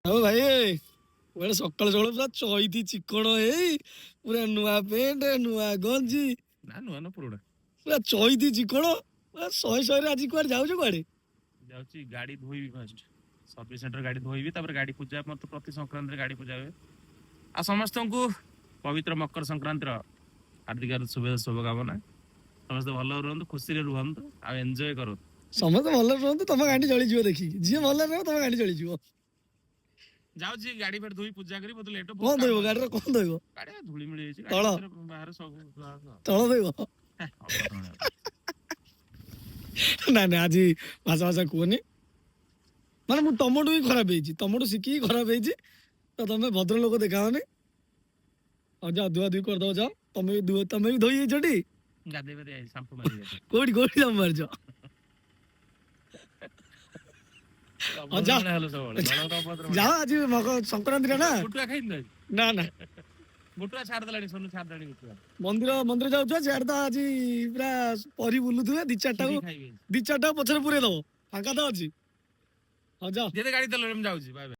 ଆଉ ଭାଇ ଗୋଟେ ସକାଳୁ ସକାଳୁ ପୁରା ଚଇତି ଚିକଣ ହେଇ ପୁରା ନୂଆ ପ୍ୟାଣ୍ଟ ନୂଆ ଗଞ୍ଜି ନା ନୂଆ ନା ପୁରୁଣା ପୁରା ଚଇତି ଚିକଣ ପୁରା ଶହେ ଶହେରେ ଆଜି କୁଆଡେ ଯାଉଛ କୁଆଡେ? ଯାଉଛି ଗାଡି ଧୋଇବି ଫାଷ୍ଟ ସର୍ଭିସ ସେଣ୍ଟର ଗାଡି ଧୋଇବି ତାପରେ ଗାଡି ପୂଜା ମୋର ତ ପ୍ରତି ସଂକ୍ରାନ୍ତିରେ ଗାଡି ପୂଜା ହୁଏ ଆଉ ସମସ୍ତଙ୍କୁ ପବିତ୍ର ମକର ସଂକ୍ରାନ୍ତିର ହାର୍ଦ୍ଦିକ ଶୁଭକାମନା ସମସ୍ତେ ଭଲ ରୁହନ୍ତୁ ଖୁସିରେ ରୁହନ୍ତୁ ଆଉ ଏନ୍ଜୟ କରନ୍ତୁ ସମସ୍ତେ ଭଲରେ ରୁହନ୍ତୁ ତମ ଗାଣ୍ଡି ଜଳିଯିବ ଦେଖିକି ଯିଏ ଭଲରେ ରହିବ ତମ ଗାଣ୍ଡି ଜଳିଯିବ। ଯାଉଛି ଗାଡି ଫେର ଧୋଇ ପୂଜା କରି ବହୁତ ଲେଟ୍ କଣ ବହୁତ କାମ ଧୋଇବ ଅଛି ଗାଡିର କଣ ଧୋଇବ? ଗାଡି ଧୂଳି ମିଳି ଯାଇଛି ଗାଡି ତଳ ଭିତରେ ବାହାରେ ସବୁ ତଳ ଧୋଇବ? ନାଇଁ ନାଇଁ ଆଜି ଭାଷା ଭାଷା କୁହନି ମାନେ ମୁଁ ତମଠୁ ହିଁ ଖରାପ ହେଇଛି ତମଠୁ ଶିଖିକି ଖରାପ ହେଇଛି ତ ତମେ ଭଦ୍ର ଲୋକ ଦେଖାଅନି। ଆଉ ଯାଅ ଧୁଆ ଧୁଇ କରିଦବ ଯାଅ ତମେ ବି ଧୋଇ ହେଇଛଟି ଗାଧେଇ ପାଧେଇ ଆଇଛି ସାମ୍ପୁ ମାରି କୋଉଠି କୋଉଠି ତମ ମାରିଛ? ହଁ ଯାଅ ଯାଅ ଆଜି ସଂକ୍ରାନ୍ତିରେ ନା ଗୁଟୁଆ ଖାଇଥିଲ ନା ନା ଗୁଟୁଆ ଛାଡିଦେଲାଣି ସୋନୁ ଛାଡିଦେଲାଣି ଗୁଟୁଆ ମନ୍ଦିର ଯାଉଛ ସିଆଡେ ତ ଆଜି ପୁରା ପରି ବୁଲୁଥିବେ ଦି କ୍ଷୀରି ଚାରିଟାକୁ ଖାଇବି ପଛରେ ପୁରେଇ ଦବ ଫାଙ୍କା ତ ଅଛି। ହଁ ଯାଅ। ଯେତେ ଗାଡି ଦେଲେ ମୁଁ ଯାଉଛି ବାଏ ବାଏ।